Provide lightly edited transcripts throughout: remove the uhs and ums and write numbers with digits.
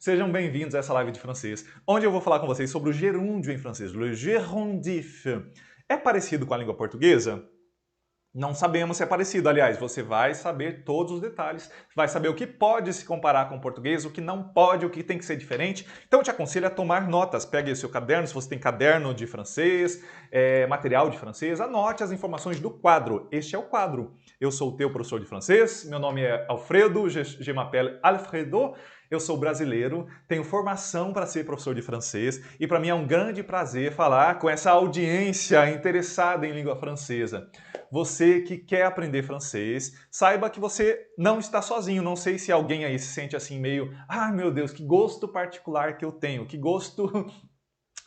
Sejam bem-vindos a essa live de francês, onde eu vou falar com vocês sobre o gerúndio em francês, le gérondif. É parecido com a língua portuguesa? Não sabemos se é parecido, aliás, você vai saber todos os detalhes, vai saber o que pode se comparar com o português, o que não pode, o que tem que ser diferente. Então eu te aconselho a tomar notas, pegue o seu caderno, se você tem caderno de francês, material de francês, anote as informações do quadro. Este é o quadro. Eu sou o teu professor de francês, meu nome é Alfredo, je m'appelle Alfredo, eu sou brasileiro, tenho formação para ser professor de francês e para mim é um grande prazer falar com essa audiência interessada em língua francesa. Você que quer aprender francês, saiba que você não está sozinho. Não sei se alguém aí se sente assim meio, ah, meu Deus, que gosto particular que eu tenho, que gosto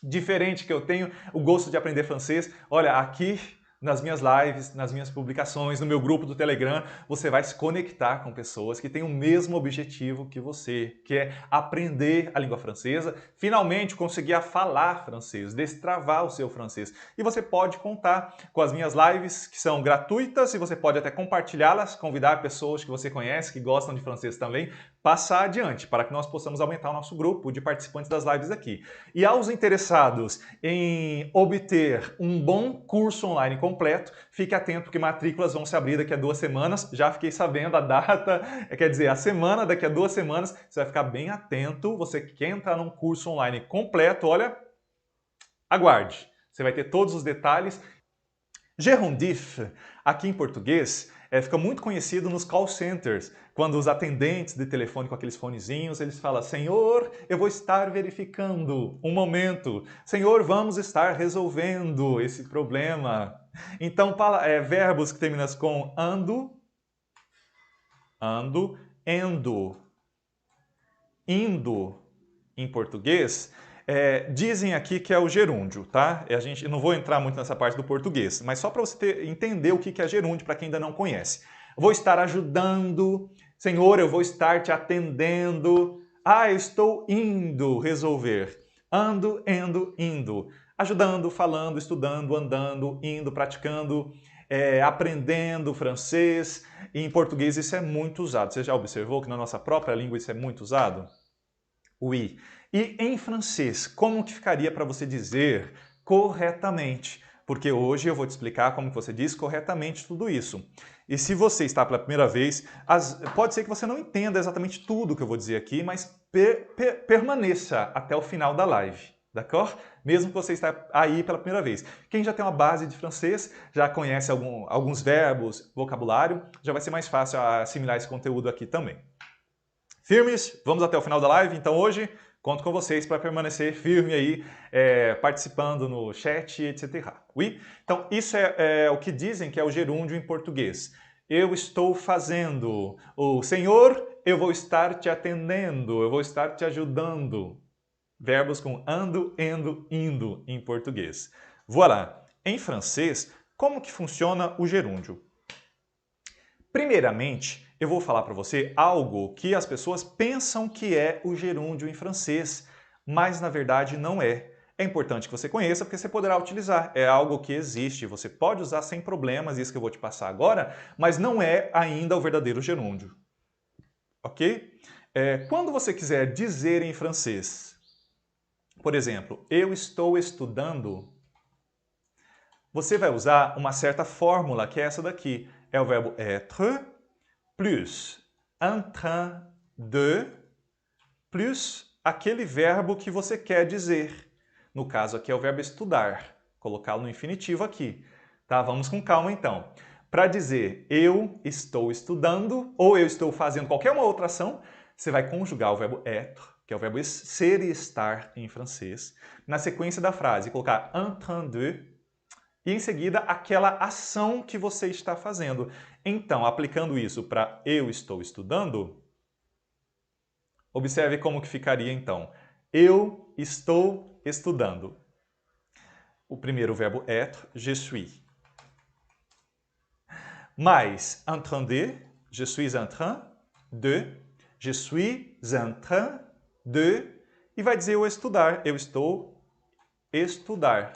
diferente que eu tenho, o gosto de aprender francês. Olha, aqui nas minhas lives, nas minhas publicações, no meu grupo do Telegram, você vai se conectar com pessoas que têm o mesmo objetivo que você, que é aprender a língua francesa, finalmente conseguir a falar francês, destravar o seu francês. E você pode contar com as minhas lives, que são gratuitas, e você pode até compartilhá-las, convidar pessoas que você conhece, que gostam de francês também, passar adiante, para que nós possamos aumentar o nosso grupo de participantes das lives aqui. E aos interessados em obter um bom curso online completo, fique atento porque matrículas vão se abrir daqui a 2 semanas. Já fiquei sabendo a data, quer dizer, a semana, daqui a 2 semanas. Você vai ficar bem atento. Você que quer entrar num curso online completo, olha, aguarde. Você vai ter todos os detalhes. Gerundif, aqui em português, fica muito conhecido nos call centers, quando os atendentes de telefone com aqueles fonezinhos, eles falam, senhor, eu vou estar verificando, um momento, senhor, vamos estar resolvendo esse problema. Então, verbos que terminam com ando, endo, indo, em português, dizem aqui que é o gerúndio, tá? Eu não vou entrar muito nessa parte do português, mas só para você entender o que é gerúndio, para quem ainda não conhece. Vou estar ajudando, senhor, eu vou estar te atendendo, eu estou indo resolver. Ando, endo, indo. Ajudando, falando, estudando, andando, indo, praticando, aprendendo francês. E em português isso é muito usado. Você já observou que na nossa própria língua isso é muito usado? Oui. E em francês, como que ficaria para você dizer corretamente? Porque hoje eu vou te explicar como que você diz corretamente tudo isso. E se você está pela primeira vez, pode ser que você não entenda exatamente tudo que eu vou dizer aqui, mas permaneça até o final da live, d'accord? Mesmo que você está aí pela primeira vez. Quem já tem uma base de francês, já conhece alguns verbos, vocabulário, já vai ser mais fácil assimilar esse conteúdo aqui também. Firmes? Vamos até o final da live? Então hoje conto com vocês para permanecer firme aí, participando no chat, etc. Oui? Então isso é o que dizem que é o gerúndio em português. Eu estou fazendo. O senhor, eu vou estar te atendendo, eu vou estar te ajudando. Verbos com ando, endo, indo em português. Voilà. Em francês, como que funciona o gerúndio? Primeiramente, eu vou falar para você algo que as pessoas pensam que é o gerúndio em francês, mas na verdade não é. É importante que você conheça porque você poderá utilizar. É algo que existe, você pode usar sem problemas, isso que eu vou te passar agora, mas não é ainda o verdadeiro gerúndio. Ok? Quando você quiser dizer em francês, por exemplo, eu estou estudando, você vai usar uma certa fórmula que é essa daqui. É o verbo être plus en train de plus aquele verbo que você quer dizer. No caso aqui é o verbo estudar. Colocá-lo no infinitivo aqui. Tá? Vamos com calma então. Para dizer eu estou estudando ou eu estou fazendo qualquer uma outra ação, você vai conjugar o verbo être, que é o verbo ser e estar em francês, na sequência da frase, colocar en train de e em seguida aquela ação que você está fazendo. Então, aplicando isso para eu estou estudando, observe como que ficaria então. Eu estou estudando. O primeiro verbo être, je suis. Mais en train de, je suis en train de, je suis en train de, e vai dizer eu estudar, eu estou estudar.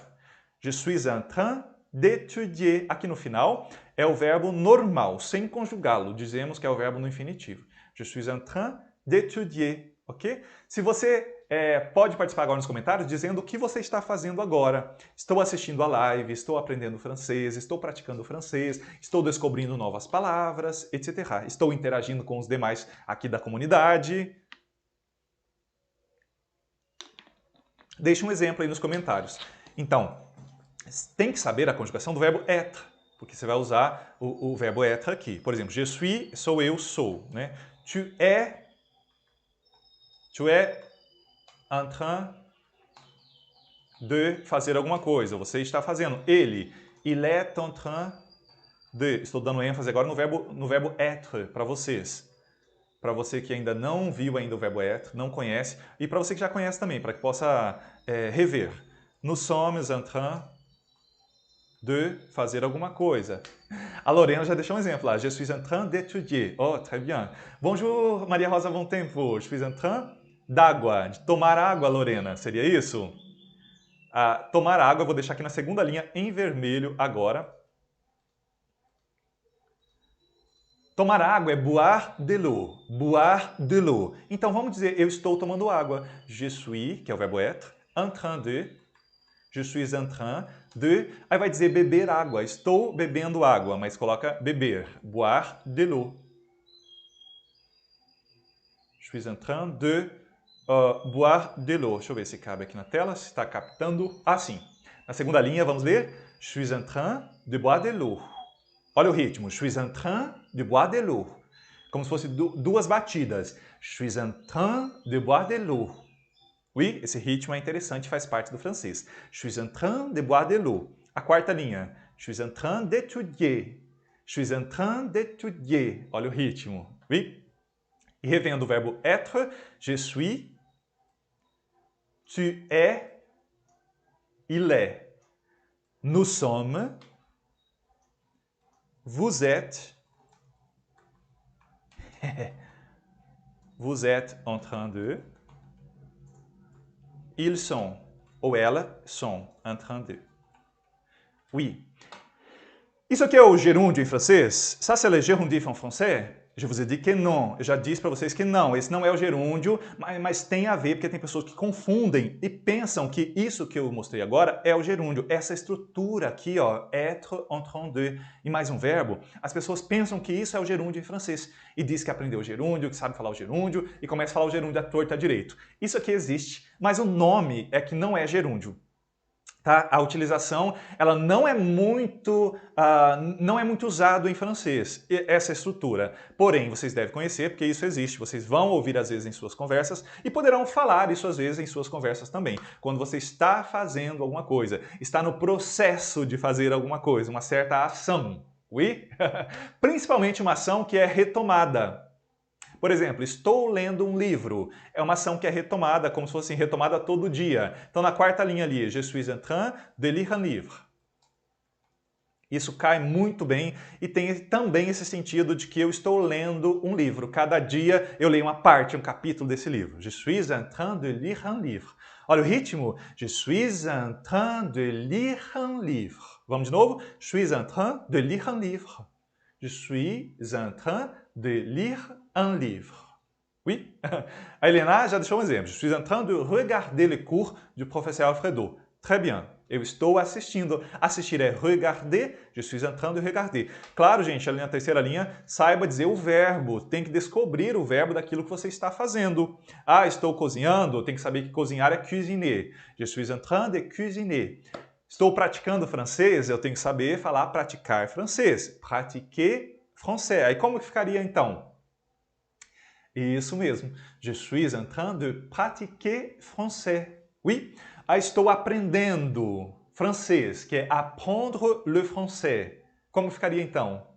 Je suis en train d'étudier. Aqui no final é o verbo normal, sem conjugá-lo. Dizemos que é o verbo no infinitivo. Je suis en train d'étudier. ok? Se você pode participar agora nos comentários dizendo o que você está fazendo agora. Estou assistindo a live, estou aprendendo francês, estou praticando francês, estou descobrindo novas palavras, etc. Estou interagindo com os demais aqui da comunidade. Deixe um exemplo aí nos comentários. Então, tem que saber a conjugação do verbo être, porque você vai usar o verbo être aqui. Por exemplo, je suis, sou eu, sou. Né? Tu es en train de fazer alguma coisa. Você está fazendo. Il est en train de. Estou dando ênfase agora no verbo être para vocês. Para você que ainda não viu ainda o verbo être, não conhece, e para você que já conhece também, para que possa rever. Nous sommes en train de fazer alguma coisa. A Lorena já deixou um exemplo lá. Je suis en train d'étudier. Oh, très bien. Bonjour, Maria Rosa Bom Tempo. Je suis en train d'água. De tomar água, Lorena. Seria isso? Tomar água, eu vou deixar aqui na segunda linha em vermelho agora. Tomar água é boire de l'eau. Boire de l'eau. Então vamos dizer, eu estou tomando água. Je suis, que é o verbo être, en train de. Je suis en train de. Aí vai dizer beber água. Estou bebendo água, mas coloca beber. Boire de l'eau. Je suis en train de boire de l'eau. Deixa eu ver se cabe aqui na tela, se está captando. Ah, sim. Na segunda linha, vamos ler. Je suis en train de boire de l'eau. Olha o ritmo. Je suis en train de boire de l'eau. Como se fosse duas batidas. Je suis en train de boire de l'eau. Oui, esse ritmo é interessante, faz parte do francês. Je suis en train de boire de l'eau. A quarta linha. Je suis en train d'étudier. Je suis en train d'étudier. Olha o ritmo. Oui. E revendo o verbo être, je suis, tu es, il est. Nous sommes, vous êtes, vous êtes en train de, ils sont, ou elles sont en train de. Oui. Isso aqui é o gerúndio em francês? Ça, c'est le gerundif en français? Je vous ai dit que non. Eu já disse para vocês que não. Esse não é o gerúndio, mas tem a ver, porque tem pessoas que confundem e pensam que isso que eu mostrei agora é o gerúndio. Essa estrutura aqui, ó, être, en train de, e mais um verbo, as pessoas pensam que isso é o gerúndio em francês. E diz que aprendeu o gerúndio, que sabe falar o gerúndio, e começa a falar o gerúndio à torta à direito. Isso aqui existe, mas o nome é que não é gerúndio. Tá? A utilização ela não é muito usado em francês, essa estrutura. Porém, vocês devem conhecer, porque isso existe. Vocês vão ouvir às vezes em suas conversas e poderão falar isso às vezes em suas conversas também. Quando você está fazendo alguma coisa, está no processo de fazer alguma coisa, uma certa ação. Oui? Principalmente uma ação que é retomada. Por exemplo, estou lendo um livro. É uma ação que é retomada, como se fosse retomada todo dia. Então, na quarta linha ali, je suis en train de lire un livre. Isso cai muito bem e tem também esse sentido de que eu estou lendo um livro. Cada dia eu leio uma parte, um capítulo desse livro. Je suis en train de lire un livre. Olha o ritmo. Je suis en train de lire un livre. Vamos de novo? Je suis en train de lire un livre. Je suis en train de lire un livre. Oui? A Helena já deixou um exemplo. Je suis en train de regarder le cours du professeur Alfredo. Très bien. Eu estou assistindo. Assistir é regarder. Je suis en train de regarder. Claro, gente, ali na terceira linha, saiba dizer o verbo. Tem que descobrir o verbo daquilo que você está fazendo. Ah, estou cozinhando. Tem que saber que cozinhar é cuisiner. Je suis en train de cuisiner. Estou praticando francês. Eu tenho que saber falar praticar francês. Pratiquer français. Aí como que ficaria então? Isso mesmo. Je suis en train de pratiquer français. Oui. Estou aprendendo francês, que é apprendre le français. Como ficaria então?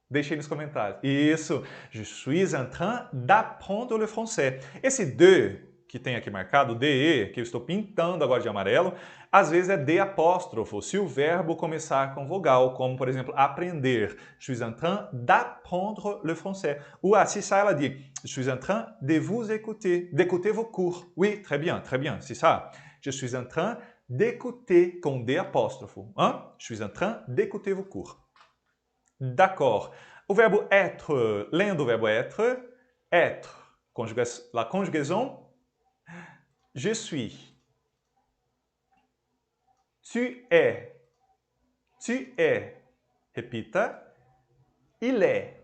Deixe aí nos comentários. Isso. Je suis en train d'apprendre le français. Esse de que tem aqui marcado, de, que eu estou pintando agora de amarelo, às vezes é de apóstrofo, se o verbo começar com vogal, como, por exemplo, aprender. Je suis en train d'apprendre le français. Ou se ça, ela dit, je suis en train de vous écouter, d'écouter vos cours. Oui, très bien, c'est ça. Je suis en train d'écouter, com de apóstrofo. Hein? Je suis en train d'écouter vos cours. D'accord. O verbo être, lendo o verbo être, La conjugaison, je suis. Tu es. Tu es. Repita. Il est.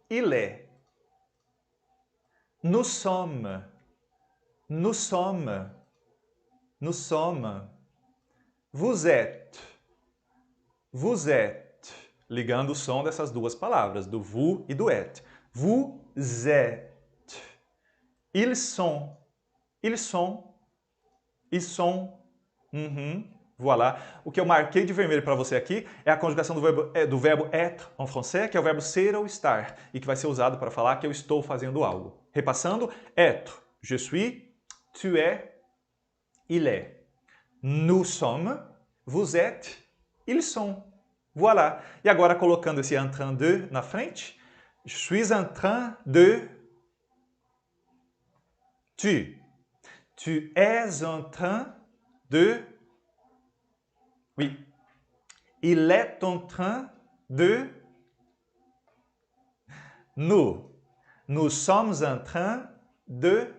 Il est. Nous sommes. Nous sommes. Nous sommes. Vous êtes. Vous êtes. Ligando o som dessas duas palavras, do vous e do êtes. Vous êtes. Ils sont. Ils sont. Ils sont. Voilà. O que eu marquei de vermelho para você aqui é a conjugação do verbo être en français, que é o verbo ser ou estar, e que vai ser usado para falar que eu estou fazendo algo. Repassando, être, je suis, tu es, il est. Nous sommes, vous êtes, ils sont. Voilà. E agora colocando esse en train de na frente, je suis en train de... Tu. Tu es en train de... Oui. Il est en train de... Nous. Nous sommes en train de...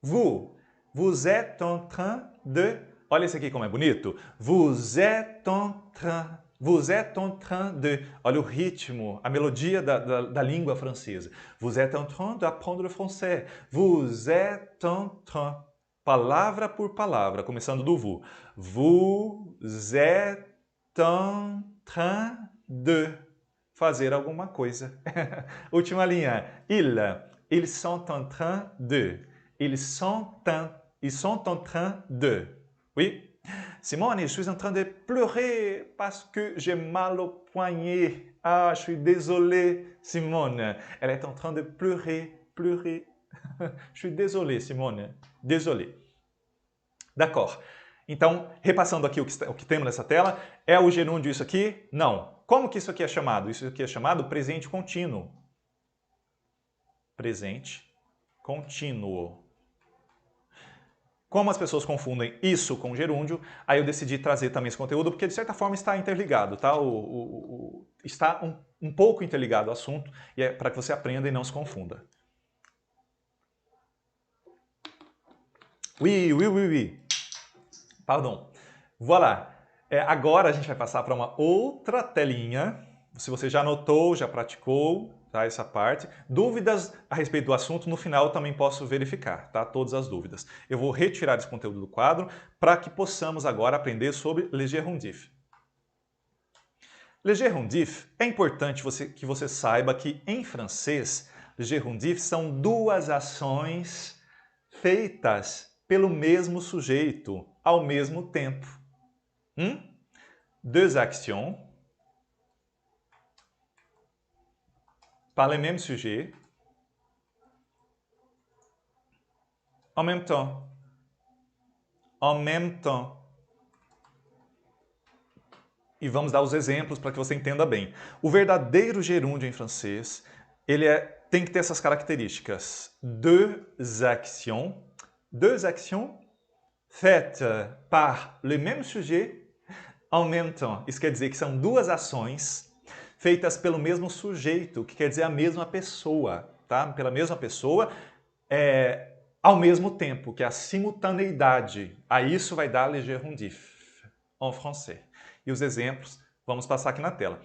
Vous. Vous êtes en train de... Olha esse aqui como é bonito. Vous êtes en train... Vous êtes en train de... Olha o ritmo, a melodia da língua francesa. Vous êtes en train d'apprendre le français. Vous êtes en train... Palavra por palavra, começando do vous. Vous êtes en train de fazer alguma coisa. Última linha. Ils sont en train de. Ils sont en train de. Oui? Simone, je suis en train de pleurer parce que j'ai mal au poignet. Ah, je suis désolé, Simone. Elle est en train de pleurer. Je suis désolé, Simone. Désolé. D'accord. Então, repassando aqui o que temos nessa tela, é o gerúndio isso aqui? Não. Como que isso aqui é chamado? Isso aqui é chamado presente contínuo. Presente contínuo. Como as pessoas confundem isso com gerúndio, aí eu decidi trazer também esse conteúdo, porque de certa forma está interligado, tá? Está um pouco interligado o assunto, e é para que você aprenda e não se confunda. Oui. Pardon. Voilà. Agora a gente vai passar para uma outra telinha. Se você já anotou, já praticou, tá, essa parte. Dúvidas a respeito do assunto, no final eu também posso verificar, tá? Todas as dúvidas. Eu vou retirar esse conteúdo do quadro para que possamos agora aprender sobre le gerundif. Le gerundif, é importante que você saiba que em francês, le gerundif são duas ações feitas pelo mesmo sujeito, ao mesmo tempo. Deux actions par le même sujet en même temps. En même temps. E vamos dar os exemplos para que você entenda bem. O verdadeiro gerúndio em francês, tem que ter essas características. Deux actions faites par le même sujet en même temps. Isso quer dizer que são duas ações feitas pelo mesmo sujeito, que quer dizer a mesma pessoa, tá? Pela mesma pessoa, ao mesmo tempo, que é a simultaneidade. A isso vai dar le gerundif en français. E os exemplos vamos passar aqui na tela.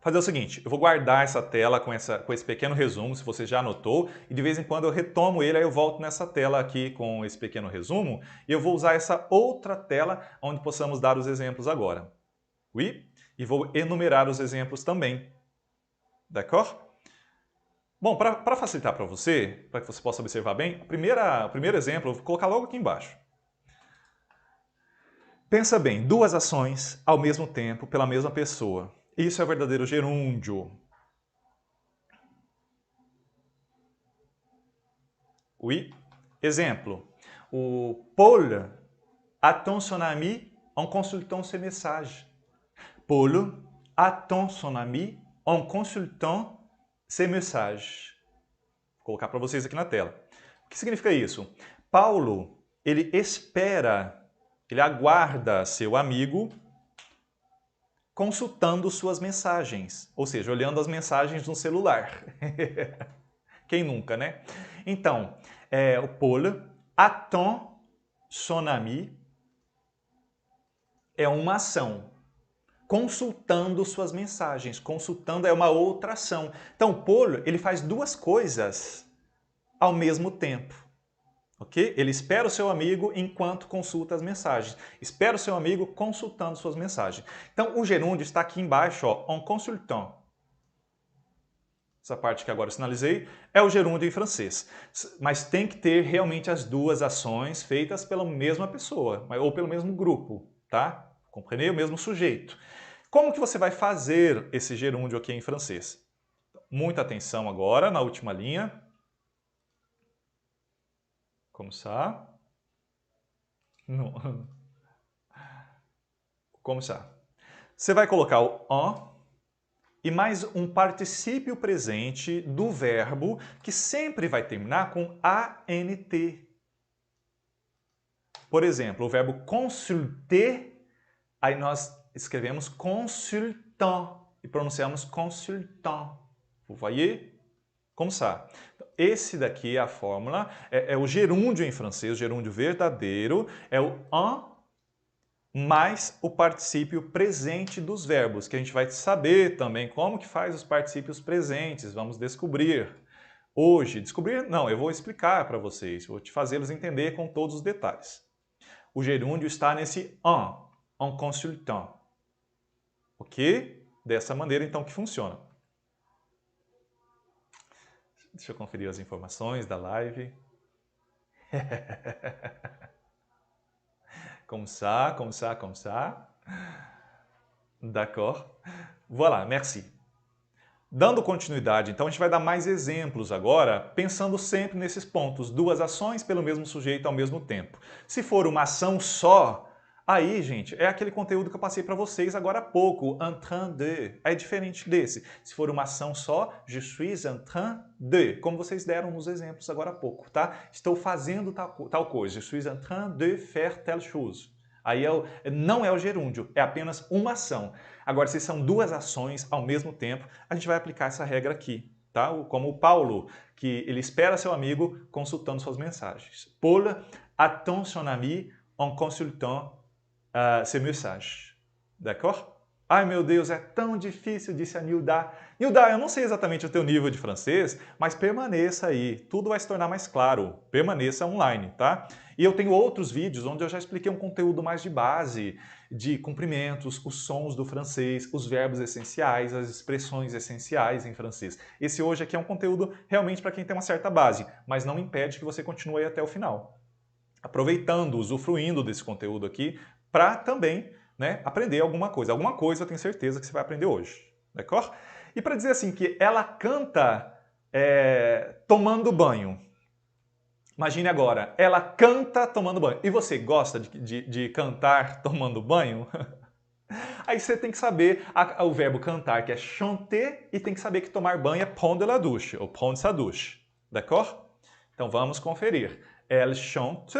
Fazer o seguinte, eu vou guardar essa tela com esse pequeno resumo, se você já anotou, e de vez em quando eu retomo ele, aí eu volto nessa tela aqui com esse pequeno resumo, e eu vou usar essa outra tela onde possamos dar os exemplos agora. Oui? E vou enumerar os exemplos também. D'accord? Bom, para facilitar para você, para que você possa observar bem, o primeiro exemplo eu vou colocar logo aqui embaixo. Pensa bem, duas ações ao mesmo tempo pela mesma pessoa. Isso é o verdadeiro gerúndio. Oui. Exemplo. O Paul attend son ami en consultant ses messages. Paul attend son ami en consultant ses messages. Vou colocar para vocês aqui na tela. O que significa isso? Paulo, ele espera, ele aguarda seu amigo consultando suas mensagens, ou seja, olhando as mensagens no celular. Quem nunca, né? Então, o Paul attend son ami é uma ação. Consultando suas mensagens. Consultando é uma outra ação. Então, o Paul, ele faz duas coisas ao mesmo tempo. Ok? Ele espera o seu amigo enquanto consulta as mensagens. Espera o seu amigo consultando suas mensagens. Então, o gerúndio está aqui embaixo, ó, en consultant. Essa parte que agora eu sinalizei é o gerúndio em francês. Mas tem que ter realmente as duas ações feitas pela mesma pessoa, ou pelo mesmo grupo, tá? Compreendeu? O mesmo sujeito. Como que você vai fazer esse gerúndio aqui em francês? Muita atenção agora na última linha. Como ça? Não. Como ça? Você vai colocar o en e mais um particípio presente do verbo que sempre vai terminar com ANT. Por exemplo, o verbo consulter, aí nós escrevemos consultant e pronunciamos consultant. Vous voyez? Como ça? Esse daqui é a fórmula, é o gerúndio em francês, o gerúndio verdadeiro, é o en mais o particípio presente dos verbos, que a gente vai saber também como que faz os particípios presentes, vamos descobrir hoje. Descobrir? Não, eu vou explicar para vocês, vou te fazê-los entender com todos os detalhes. O gerúndio está nesse en consultant, ok? Dessa maneira então que funciona. Deixa eu conferir as informações da live. Comme ça, comme ça, comme ça. D'accord. Voilà, merci. Dando continuidade, então a gente vai dar mais exemplos agora, pensando sempre nesses pontos, duas ações pelo mesmo sujeito ao mesmo tempo. Se for uma ação só, aí, gente, é aquele conteúdo que eu passei para vocês agora há pouco, en train de. É diferente desse. Se for uma ação só, je suis en train de, como vocês deram nos exemplos agora há pouco, tá? Estou fazendo tal coisa, je suis en train de faire telle chose. Aí não é o gerúndio, é apenas uma ação. Agora, se são duas ações ao mesmo tempo, a gente vai aplicar essa regra aqui, tá? Como o Paulo, que ele espera seu amigo consultando suas mensagens. Paul attend son ami en consultant ses mensagens. D'accord? Ai meu Deus, é tão difícil, disse a Nilda. Nilda, eu não sei exatamente o teu nível de francês, mas permaneça aí, tudo vai se tornar mais claro. Permaneça online, tá? E eu tenho outros vídeos onde eu já expliquei um conteúdo mais de base, de cumprimentos, os sons do francês, os verbos essenciais, as expressões essenciais em francês. Esse hoje aqui é um conteúdo realmente para quem tem uma certa base, mas não impede que você continue aí até o final. Aproveitando, usufruindo desse conteúdo aqui, para também aprender alguma coisa. Alguma coisa eu tenho certeza que você vai aprender hoje. D'accord? E para dizer assim que ela canta tomando banho. Imagine agora, ela canta tomando banho. E você gosta de cantar tomando banho? Aí você tem que saber o verbo cantar, que é chanter, e tem que saber que tomar banho é prendre la douche, ou prendre sa douche. D'accord? Então vamos conferir. Elle chante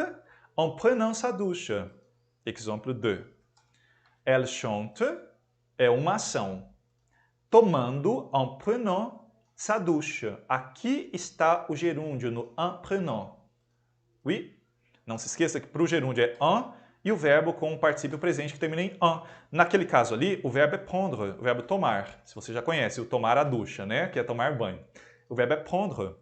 en prenant sa douche. Exemple 2. Elle chante é uma ação. Tomando en prenant sa douche. Aqui está o gerúndio no en prenant. Oui? Não se esqueça que para o gerúndio é en e o verbo com o particípio presente que termina em en. Naquele caso ali, o verbo é prendre, o verbo tomar. Se você já conhece o tomar a ducha, né? Que é tomar banho. O verbo é prendre.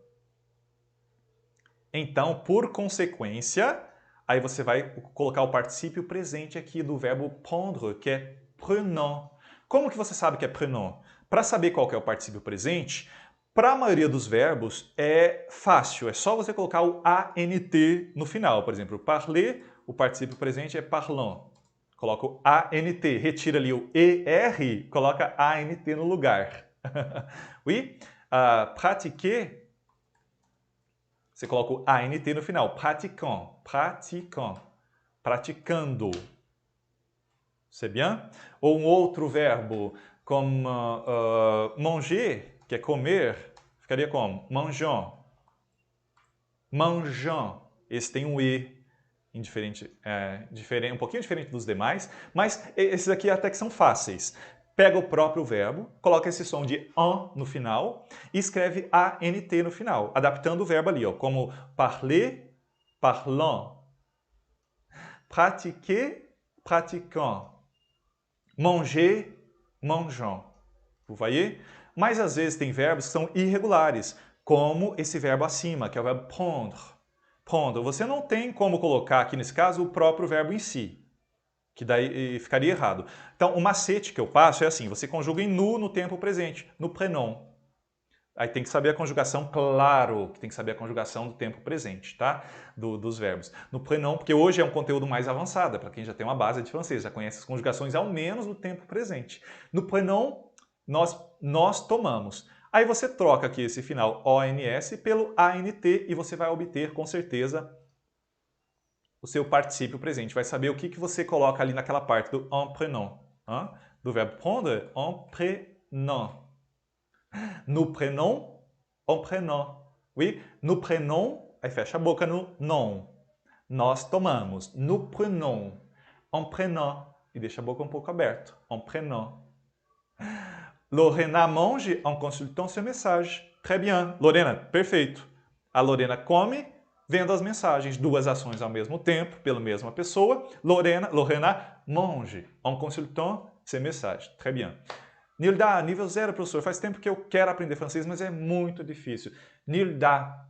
Então, por consequência, aí você vai colocar o particípio presente aqui do verbo prendre, que é prenant. Como que você sabe que é prenant? Para saber qual que é o particípio presente, para a maioria dos verbos é fácil, é só você colocar o ANT no final. Por exemplo, parler, o particípio presente é parlant. Coloca o ANT, retira ali o ER, coloca ANT no lugar. Oui? Pratiquer, você coloca o ANT no final. Pratiquant, pratiquant, praticando. C'est bien? Ou um outro verbo, como manger, que é comer, ficaria como? Mangeant. Mangeant. Esse tem um E indiferente, um pouquinho diferente dos demais, mas esses aqui até que são fáceis. pega o próprio verbo, coloca esse som de en no final e escreve ANT no final, adaptando o verbo ali, ó, como parler, parlant, pratiquer, pratiquant, manger, mangeant. Vous voyez? Mas às vezes tem verbos que são irregulares, como esse verbo acima, que é o verbo prendre. Prendre. Você não tem como colocar aqui nesse caso o próprio verbo em si, que daí ficaria errado. Então, o macete que eu passo é assim, você conjuga em nu no tempo presente, no prénom. Aí tem que saber a conjugação, claro, que tem que saber a conjugação do tempo presente, tá? Dos verbos. No prénom, porque hoje é um conteúdo mais avançado, para quem já tem uma base de francês, já conhece as conjugações ao menos no tempo presente. No prénom, nós tomamos. Aí você troca aqui esse final ONS pelo ANT e você vai obter, com certeza, o seu particípio presente. Vai saber o que você coloca ali naquela parte do en prénom. Hein? Do verbo prendre, en prénom. No prénom, en prénom. Oui? No prénom, aí fecha a boca no non. Nós tomamos. No prénom. En prénom. E deixa a boca um pouco aberta. En prénom. Lorena mange en consultant seu message. Très bien. Lorena, perfeito. A Lorena come vendo as mensagens. Duas ações ao mesmo tempo, pela mesma pessoa. Lorena mange en consultant ses messages. Très bien. Nilda, nível 0, professor. Faz tempo que eu quero aprender francês, mas é muito difícil. Nilda,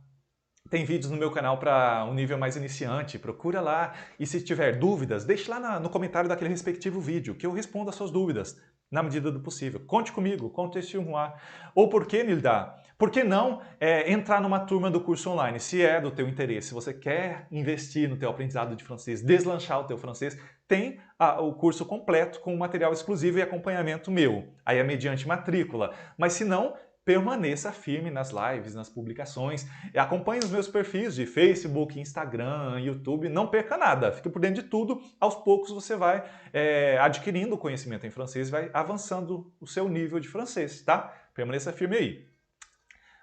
tem vídeos no meu canal para um nível mais iniciante. Procura lá. E se tiver dúvidas, deixe lá no comentário daquele respectivo vídeo, que eu respondo as suas dúvidas na medida do possível. Conte comigo, conte sur moi. Ou por que, Nilda? Por que não entrar numa turma do curso online? Se é do teu interesse, se você quer investir no teu aprendizado de francês, deslanchar o teu francês, tem o curso completo com material exclusivo e acompanhamento meu. Aí é mediante matrícula. Mas se não, permaneça firme nas lives, nas publicações. E acompanhe os meus perfis de Facebook, Instagram, YouTube. Não perca nada. Fique por dentro de tudo. Aos poucos você vai adquirindo conhecimento em francês e vai avançando o seu nível de francês, tá? Permaneça firme aí.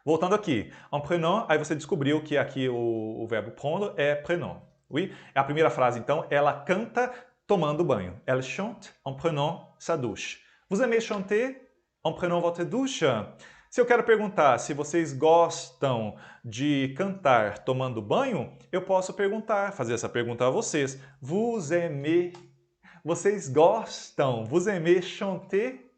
Voltando aqui. En prénom, aí você descobriu que aqui o verbo prendre é prénom. Oui? A primeira frase, então, ela canta tomando banho. Elle chante en prenant sa douche. Vous aimez chanter en prenant votre douche? Se eu quero perguntar se vocês gostam de cantar tomando banho, eu posso fazer essa pergunta a vocês. Vous aimez? Vocês gostam? Vous aimez chanter?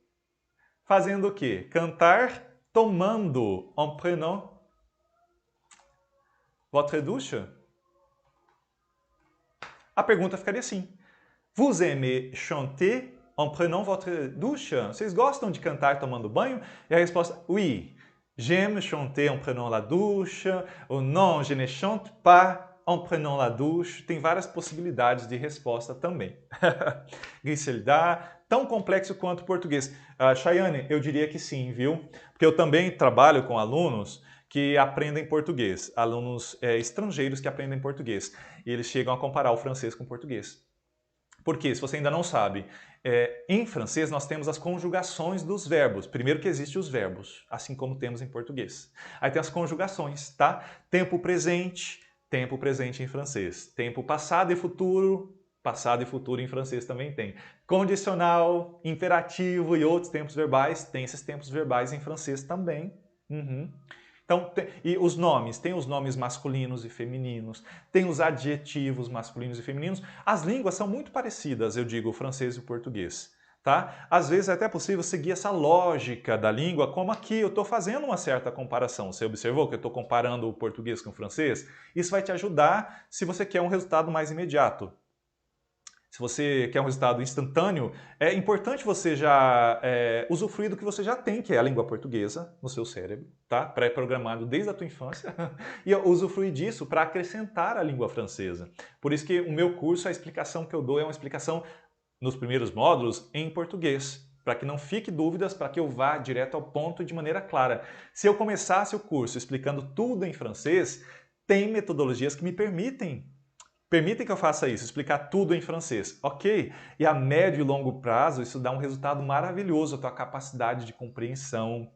Fazendo o quê? Cantar tomando en prenant votre douche? A pergunta ficaria assim. Vous aimez chanter en prenant votre douche? Vocês gostam de cantar tomando banho? E a resposta, oui. J'aime chanter en prenant la douche. Ou non, je ne chante pas en prenant la douche. Tem várias possibilidades de resposta também. Griselda, tão complexo quanto o português. Chayane, eu diria que sim, viu? Porque eu também trabalho com alunos que aprendem português. Alunos estrangeiros que aprendem português. E eles chegam a comparar o francês com o português. Porque, se você ainda não sabe, em francês nós temos as conjugações dos verbos. Primeiro que existem os verbos, assim como temos em português. Aí tem as conjugações, tá? Tempo presente em francês. Tempo passado e futuro em francês também tem. Condicional, imperativo e outros tempos verbais, tem esses tempos verbais em francês também. Então, e os nomes, tem os nomes masculinos e femininos, tem os adjetivos masculinos e femininos. As línguas são muito parecidas, eu digo, o francês e o português. Tá? Às vezes é até possível seguir essa lógica da língua, como aqui eu estou fazendo uma certa comparação. Você observou que eu estou comparando o português com o francês? Isso vai te ajudar se você quer um resultado mais imediato. Se você quer um resultado instantâneo, é importante você já usufruir do que você já tem, que é a língua portuguesa no seu cérebro, tá? Pré-programado desde a tua infância, e usufruir disso para acrescentar a língua francesa. Por isso que o meu curso, a explicação que eu dou é uma explicação nos primeiros módulos em português, para que não fique dúvidas, para que eu vá direto ao ponto de maneira clara. Se eu começasse o curso explicando tudo em francês, tem metodologias que me permitem que eu faça isso, explicar tudo em francês, ok? E a médio e longo prazo isso dá um resultado maravilhoso, a tua capacidade de compreensão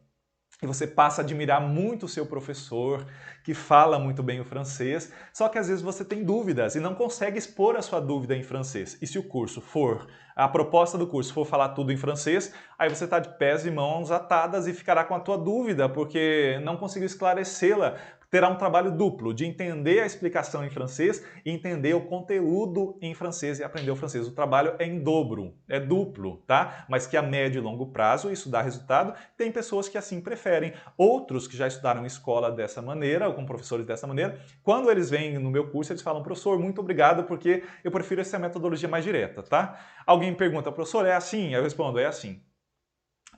e você passa a admirar muito o seu professor, que fala muito bem o francês, só que às vezes você tem dúvidas e não consegue expor a sua dúvida em francês. E se o curso for, a proposta do curso for falar tudo em francês, aí você está de pés e mãos atadas e ficará com a tua dúvida, porque não conseguiu esclarecê-la. Terá um trabalho duplo, de entender a explicação em francês e entender o conteúdo em francês e aprender o francês. O trabalho é em dobro, é duplo, tá? Mas que a médio e longo prazo isso dá resultado. Tem pessoas que assim preferem. Outros que já estudaram em escola dessa maneira, ou com professores dessa maneira, quando eles vêm no meu curso, eles falam, professor, muito obrigado, porque eu prefiro essa metodologia mais direta, tá? Alguém me pergunta, professor, é assim? Eu respondo, é assim.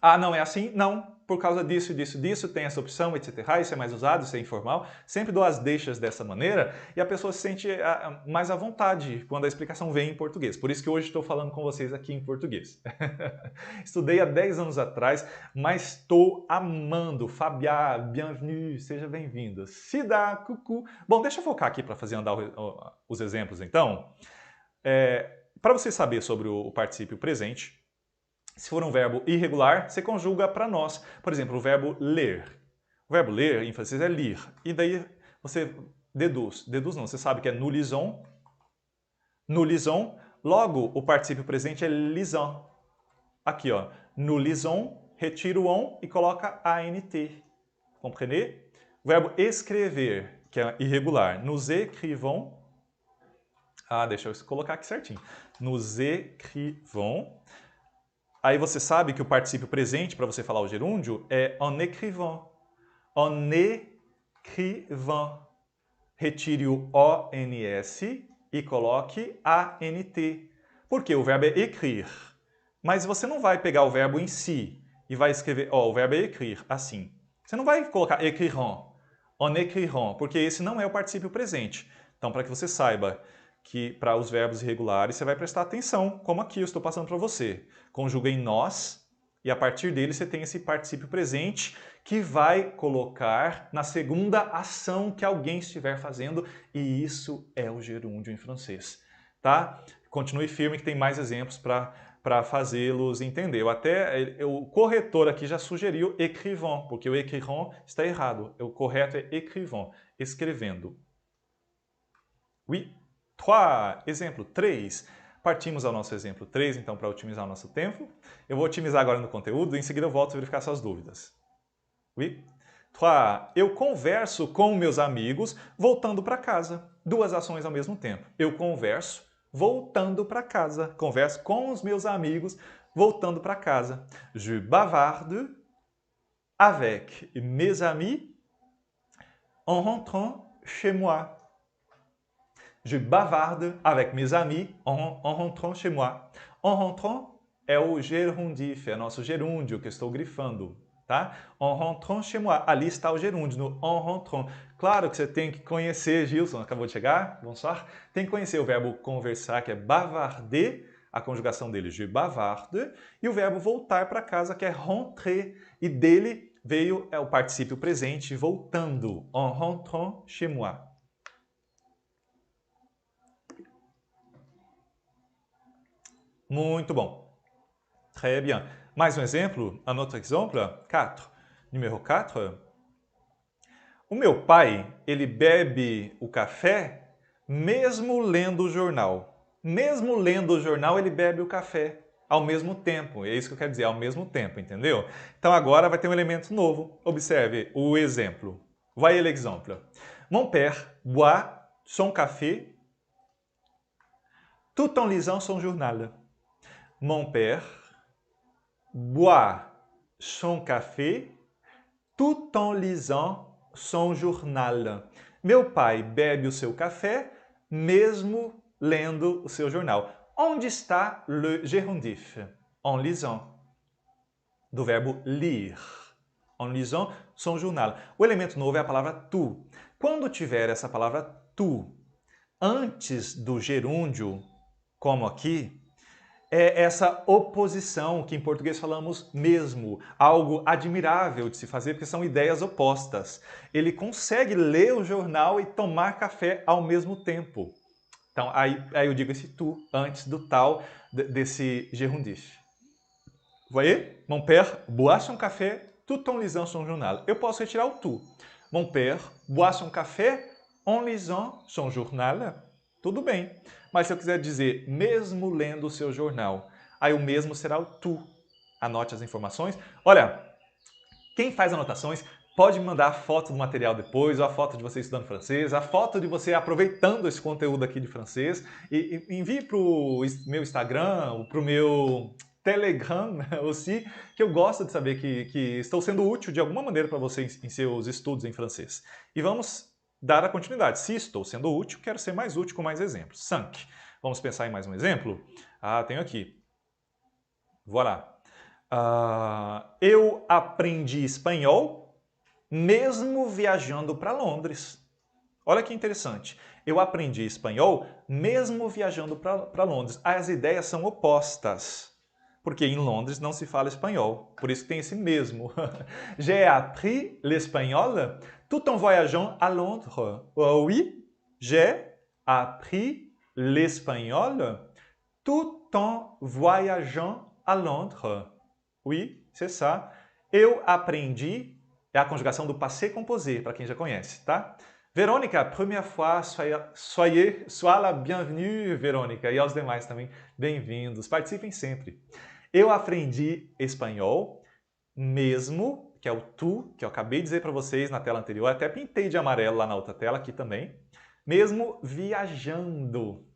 Ah, não é assim? Não. Por causa disso, disso, disso, tem essa opção, etc. Isso é mais usado, isso é informal. Sempre dou as deixas dessa maneira e a pessoa se sente mais à vontade quando a explicação vem em português. Por isso que hoje estou falando com vocês aqui em português. Estudei há 10 anos atrás, mas estou amando. Fabia, bienvenue, seja bem-vinda. Sida, cucu. Bom, deixa eu focar aqui para fazer andar os exemplos, então. Para você saber sobre o particípio presente, se for um verbo irregular, você conjuga para nós. Por exemplo, o verbo ler. O verbo ler, em francês, é lire. E daí você deduz. Deduz não, você sabe que é nous lisons. Nous lisons. Logo, o particípio presente é lisant. Aqui, ó. Nous lisons, retira o on e coloca ANT. Comprenez? O verbo escrever, que é irregular. Nous écrivons. Ah, deixa eu colocar aqui certinho. Nous écrivons. Aí você sabe que o particípio presente, para você falar o gerúndio, é en écrivant. En écrivant. Retire o ONS e coloque ANT. Porque o verbo é écrire. Mas você não vai pegar o verbo em si e vai escrever, o verbo é écrire, assim. Você não vai colocar écriront, en écriront, porque esse não é o particípio presente. Então, para que você saiba que para os verbos irregulares você vai prestar atenção, como aqui eu estou passando para você. Conjuga em nós e a partir dele você tem esse particípio presente que vai colocar na segunda ação que alguém estiver fazendo e isso é o gerúndio em francês, tá? Continue firme que tem mais exemplos para fazê-los entender. O corretor aqui já sugeriu écrivant, porque o écriront está errado. O correto é écrivant, escrevendo. Oui. 3. Exemplo 3. Partimos ao nosso exemplo 3, então, para otimizar o nosso tempo. Eu vou otimizar agora no conteúdo, em seguida eu volto a verificar suas dúvidas. Oui. 3. Eu converso com meus amigos voltando para casa. Duas ações ao mesmo tempo. Eu converso voltando para casa. Converso com os meus amigos voltando para casa. Je bavarde avec mes amis en rentrant chez moi. Je bavarde avec mes amis en rentrant chez moi. En rentrant é o gerundif, é nosso gerúndio que eu estou grifando, tá? En rentrant chez moi. Ali está o gerúndio, no en rentrant. Claro que você tem que conhecer, Gilson, acabou de chegar, bonsoir. Tem que conhecer o verbo conversar, que é bavarder, a conjugação dele, je bavarde, e o verbo voltar para casa, que é rentrer, e dele veio o particípio presente, voltando, en rentrant chez moi. Muito bom. Très bien. Mais um exemplo? Un autre exemple? 4. Número 4. O meu pai, ele bebe o café mesmo lendo o jornal. Mesmo lendo o jornal, ele bebe o café ao mesmo tempo. É isso que eu quero dizer, ao mesmo tempo, entendeu? Então agora vai ter um elemento novo. Observe o exemplo. Voyez l'exemple. Mon père boit son café tout en lisant son journal. Mon père boit son café tout en lisant son journal. Meu pai bebe o seu café mesmo lendo o seu jornal. Onde está le gerundif? En lisant. Do verbo lire. En lisant son journal. O elemento novo é a palavra tu. Quando tiver essa palavra tu antes do gerúndio, como aqui, é essa oposição que em português falamos mesmo, algo admirável de se fazer porque são ideias opostas. Ele consegue ler o jornal e tomar café ao mesmo tempo. Então aí eu digo esse tu antes do tal desse gerundif. Voyez? Mon père boit son café tout en lisant son journal. Eu posso retirar o tout. Mon père boit son café en lisant son journal. Tudo bem. Mas se eu quiser dizer mesmo lendo o seu jornal, aí o mesmo será o tu. Anote as informações. Olha, quem faz anotações pode me mandar a foto do material depois, ou a foto de você estudando francês, a foto de você aproveitando esse conteúdo aqui de francês e envie para o meu Instagram, para o meu Telegram aussi, que eu gosto de saber que estou sendo útil de alguma maneira para você em seus estudos em francês. E vamos dar a continuidade. Se estou sendo útil, quero ser mais útil com mais exemplos. 5. Vamos pensar em mais um exemplo? Tenho aqui. Voilà. Eu aprendi espanhol mesmo viajando para Londres. Olha que interessante. Eu aprendi espanhol mesmo viajando para Londres. As ideias são opostas. Porque em Londres não se fala espanhol. Por isso tem esse mesmo. J'ai appris l'espagnol tout en voyageant à Londres. Oui, j'ai appris l'espagnol tout en voyageant à Londres. Oui, c'est ça. Eu aprendi, é a conjugação do passé composé, para quem já conhece, tá? Verônica, première fois, sois la bienvenue, Verônica. E aos demais também, bem-vindos. Participem sempre. Eu aprendi espanhol mesmo, que é o tu, que eu acabei de dizer para vocês na tela anterior, até pintei de amarelo lá na outra tela, aqui também, mesmo viajando.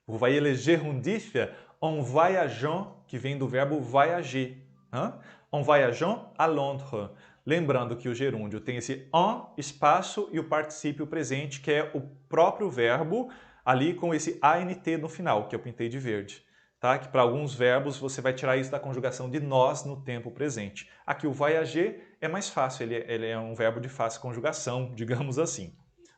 Vous voyez le gerundif en voyageant, que vem do verbo voyager. En voyageant à Londres. Lembrando que o gerúndio tem esse en, espaço e o particípio presente, que é o próprio verbo ali com esse ANT no final, que eu pintei de verde. Tá? Que para alguns verbos você vai tirar isso da conjugação de nós no tempo presente. Aqui o voyager é mais fácil, ele é um verbo de fácil conjugação, digamos assim.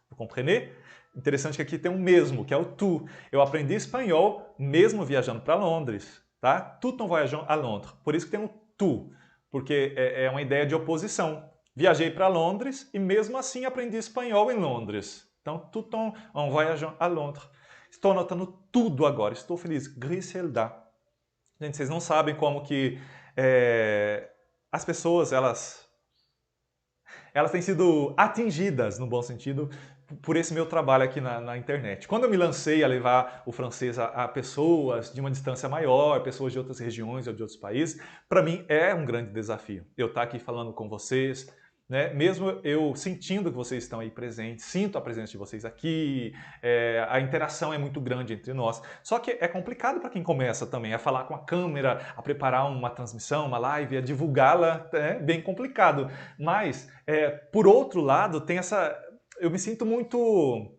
Vous comprenez? Interessante que aqui tem um mesmo, que é o tu. Eu aprendi espanhol mesmo viajando para Londres. Tá? Tout en voyageant à Londres. Por isso que tem um tu, porque é uma ideia de oposição. Viajei para Londres e mesmo assim aprendi espanhol em Londres. Então, tout en voyageant à Londres. Estou anotando tudo agora, estou feliz. Griselda. Gente, vocês não sabem como que as pessoas, elas têm sido atingidas, no bom sentido, por esse meu trabalho aqui na internet. Quando eu me lancei a levar o francês a pessoas de uma distância maior, pessoas de outras regiões ou de outros países, para mim é um grande desafio. Eu estar aqui falando com vocês, né? Mesmo eu sentindo que vocês estão aí presentes, sinto a presença de vocês aqui, a interação é muito grande entre nós. Só que é complicado para quem começa também a falar com a câmera, a preparar uma transmissão, uma live, a divulgá-la, é bem complicado. Mas, por outro lado, tem essa... Eu me sinto muito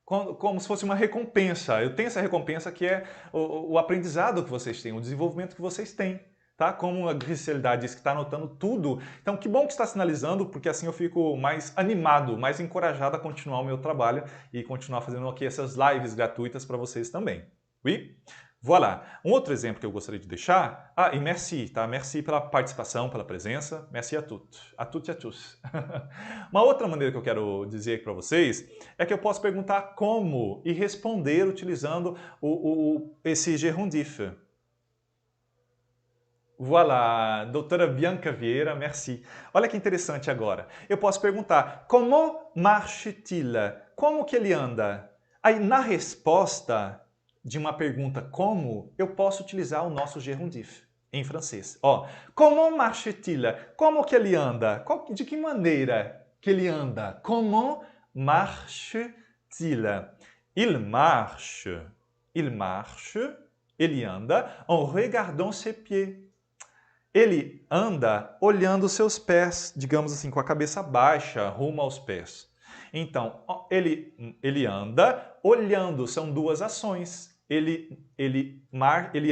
como se fosse uma recompensa. Eu tenho essa recompensa que é o aprendizado que vocês têm, o desenvolvimento que vocês têm. Tá? Como a Griselda disse que está anotando tudo. Então, que bom que está sinalizando, porque assim eu fico mais animado, mais encorajado a continuar o meu trabalho e continuar fazendo aqui essas lives gratuitas para vocês também. Oui? Voilà. Um outro exemplo que eu gostaria de deixar... e merci, tá? Merci pela participação, pela presença. Merci a toutes. A toutes e a tous. Uma outra maneira que eu quero dizer para vocês é que eu posso perguntar como e responder utilizando esse gerundif. Voilà, doutora Bianca Vieira, merci. Olha que interessante agora. Eu posso perguntar, comment marche-t-il? Como que ele anda? Aí, na resposta de uma pergunta como, eu posso utilizar o nosso gerundif em francês. Comment marche-t-il? Como que ele anda? De que maneira que ele anda? Comment marche-t-il? Il marche, ele anda en regardant ses pieds. Ele anda olhando os seus pés, digamos assim, com a cabeça baixa, rumo aos pés. Então, ele anda olhando, são duas ações. Ele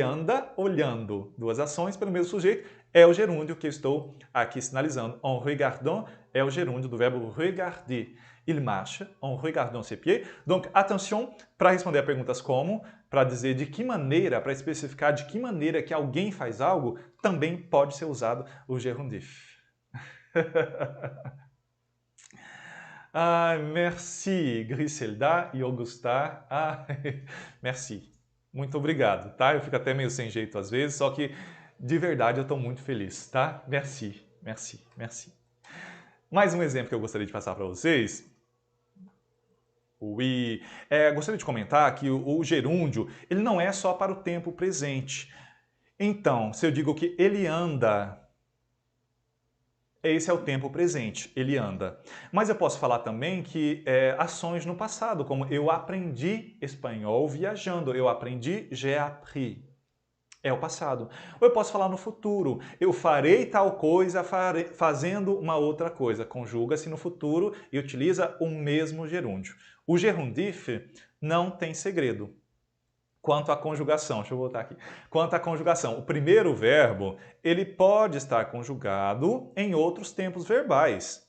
anda olhando, duas ações pelo mesmo sujeito, é o gerúndio que eu estou aqui sinalizando. En regardant é o gerúndio do verbo regarder. Il marche en regardant ses pieds. Donc, attention, para responder a perguntas como, para dizer de que maneira, para especificar de que maneira que alguém faz algo, também pode ser usado o gerundif. Merci, Griselda e Augusta. Merci. Muito obrigado, tá? Eu fico até meio sem jeito às vezes, só que De verdade, eu estou muito feliz, tá? Merci, merci, merci. Mais um exemplo que eu gostaria de passar para vocês. Gostaria de comentar que o gerúndio ele não é só para o tempo presente. Então, se eu digo que ele anda, esse é o tempo presente, ele anda. Mas eu posso falar também que ações no passado, como eu aprendi espanhol viajando, eu aprendi, j'ai appris. É o passado. Ou eu posso falar no futuro, eu farei tal coisa fazendo uma outra coisa. Conjuga-se no futuro e utiliza o mesmo gerúndio. O gerundif não tem segredo. Quanto à conjugação, deixa eu voltar aqui. Quanto à conjugação, o primeiro verbo, ele pode estar conjugado em outros tempos verbais.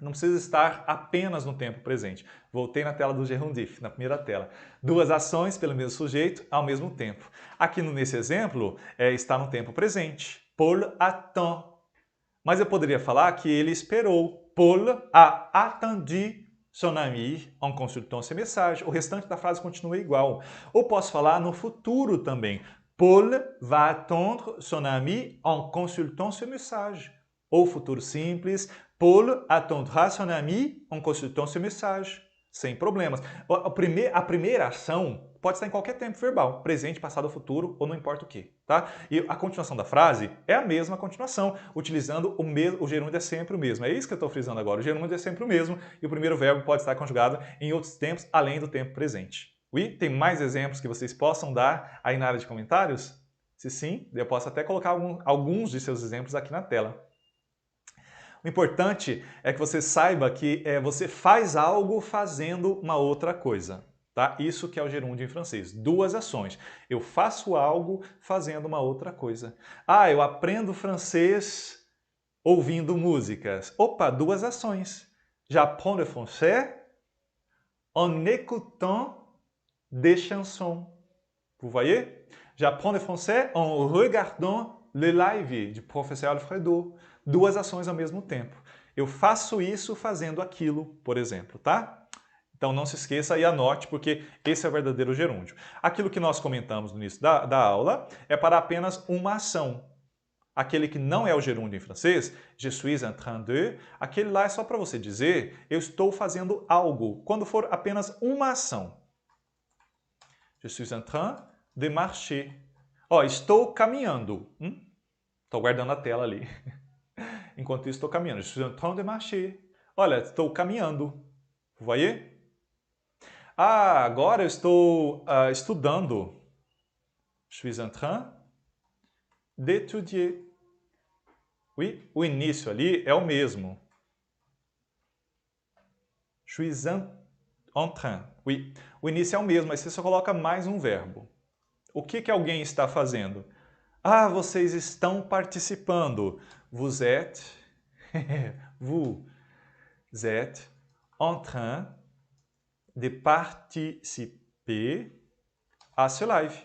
Não precisa estar apenas no tempo presente. Voltei na tela do gerundif, na primeira tela. Duas ações pelo mesmo sujeito ao mesmo tempo. Aqui nesse exemplo, está no tempo presente. Paul attend. Mas eu poderia falar que ele esperou. Paul a attendu son ami en consultant ses messages. O restante da frase continua igual. Ou posso falar no futuro também. Paul va attendre son ami en consultant ses messages. Ou futuro simples. Paul attendra son ami en consultant ses messages. Sem problemas. A primeira ação pode estar em qualquer tempo verbal, presente, passado, futuro ou não importa o que, tá? E a continuação da frase é a mesma continuação, utilizando o gerúndio é sempre o mesmo. É isso que eu estou frisando agora, o gerúndio é sempre o mesmo e o primeiro verbo pode estar conjugado em outros tempos além do tempo presente. Oui? Tem mais exemplos que vocês possam dar aí na área de comentários? Se sim, eu posso até colocar alguns de seus exemplos aqui na tela. O importante é que você saiba que você faz algo fazendo uma outra coisa. Tá? Isso que é o gerúndio em francês. Duas ações. Eu faço algo fazendo uma outra coisa. Ah, eu aprendo francês ouvindo músicas. Opa, duas ações. J'apprends le français en écoutant des chansons. Vous voyez? J'apprends le français en regardant le live de professeur Alfredo. Duas ações ao mesmo tempo. Eu faço isso fazendo aquilo, por exemplo, tá? Então não se esqueça e anote, porque esse é o verdadeiro gerúndio. Aquilo que nós comentamos no início da aula é para apenas uma ação. Aquele que não é o gerúndio em francês, je suis en train de, aquele lá é só para você dizer, eu estou fazendo algo, quando for apenas uma ação. Je suis en train de marcher. Ó, estou caminhando. Estou guardando a tela ali. Enquanto isso, estou caminhando. Je suis en train de marcher. Olha, estou caminhando. Vous voyez? Ah, agora eu estou estudando. Je suis en train d'étudier. Oui, o início ali é o mesmo. Je suis en train. Oui, o início é o mesmo, mas você só coloca mais um verbo. O que alguém está fazendo? Ah, vocês estão participando. Vous êtes en train de participer à ce live.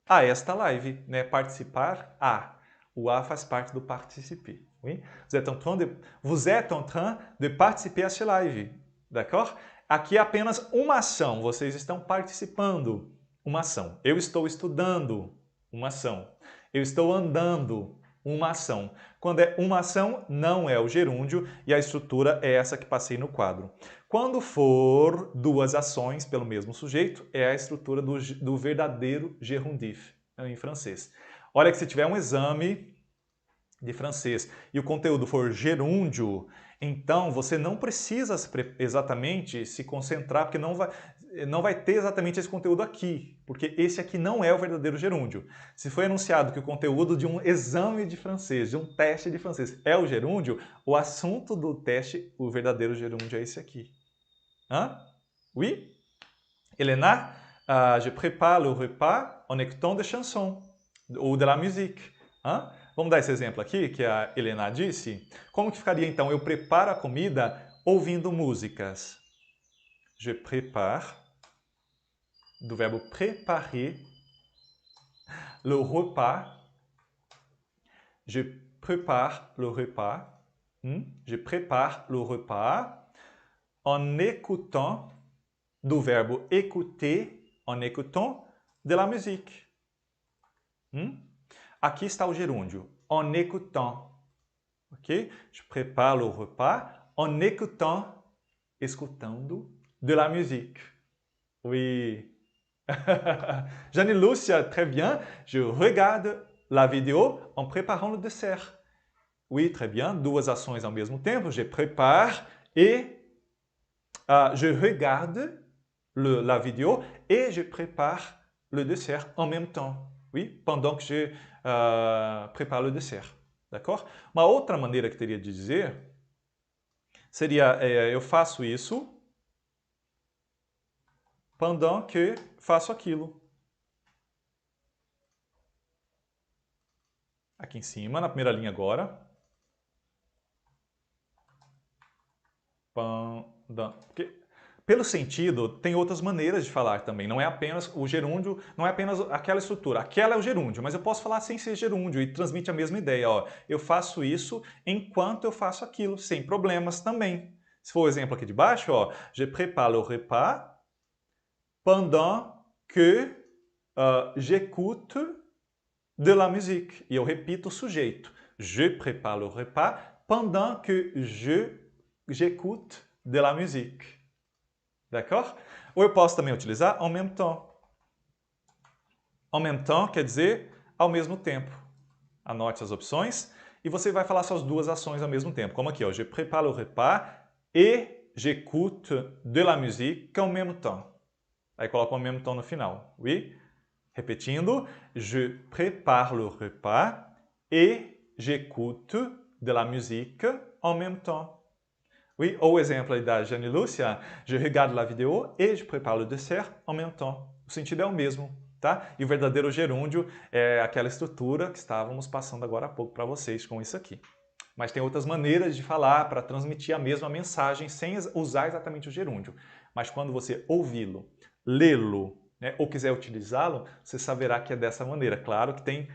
A esta live, né? Participar a. O a faz parte do participer. Oui? Vous êtes en train de participer à ce live. D'accord? Aqui é apenas uma ação. Vocês estão participando. Uma ação. Eu estou estudando. Uma ação. Eu estou andando. Uma ação. Quando é uma ação, não é o gerúndio e a estrutura é essa que passei no quadro. Quando for duas ações pelo mesmo sujeito, é a estrutura do verdadeiro gerundif em francês. Olha que se tiver um exame de francês e o conteúdo for gerúndio, então você não precisa exatamente se concentrar, porque não vai ter exatamente esse conteúdo aqui, porque esse aqui não é o verdadeiro gerúndio. Se foi anunciado que o conteúdo de um exame de francês, de um teste de francês, é o gerúndio, o assunto do teste, o verdadeiro gerúndio é esse aqui. Hein? Oui? Helena, je prépare le repas en écoutant des chansons ou de la musique. Hein? Vamos dar esse exemplo aqui que a Helena disse. Como que ficaria então? Eu preparo a comida ouvindo músicas. Je prépare, do verbo préparer, le repas. Je prépare le repas. Je prépare le repas en écoutant, do verbo écouter, en écoutant de la musique. Aqui está o gerúndio, en écoutant. Ok? Je prépare le repas en écoutant, escutando, de la musique. Oui. Jane Lúcia, très bien. Je regarde la vidéo en préparant le dessert. Oui, très bien. Duas ações ao mesmo tempo. Je prépare et je regarde la vidéo et je prépare le dessert en même temps. Oui, pendant que je prépare le dessert. D'accord? Uma outra maneira que teria de dizer seria eu faço isso pendant que faço aquilo. Aqui em cima, na primeira linha agora. Porque, pelo sentido, tem outras maneiras de falar também. Não é apenas o gerúndio, não é apenas aquela estrutura. Aquela é o gerúndio, mas eu posso falar sem ser gerúndio e transmite a mesma ideia. Ó. Eu faço isso enquanto eu faço aquilo, sem problemas também. Se for o exemplo aqui de baixo, ó, je prépare le repas pendant que j'écoute de la musique. E eu repito o sujeito. Je prépare le repas pendant que j'écoute de la musique. D'accord? Ou eu posso também utilizar en même temps. En même temps quer dizer ao mesmo tempo. Anote as opções e você vai falar suas duas ações ao mesmo tempo. Como aqui, ó, je prépare le repas et j'écoute de la musique en même temps. Aí coloca en même temps no final. Oui? Repetindo, je prépare le repas et j'écoute de la musique en même temps. Oui, ou o exemplo aí da Jane Lúcia, je regarde la vidéo et je prépare le dessert en même temps. O sentido é o mesmo, tá? E o verdadeiro gerúndio é aquela estrutura que estávamos passando agora há pouco para vocês com isso aqui. Mas tem outras maneiras de falar para transmitir a mesma mensagem sem usar exatamente o gerúndio. Mas quando você ouvi-lo, lê-lo, né, ou quiser utilizá-lo, você saberá que é dessa maneira. Claro que tem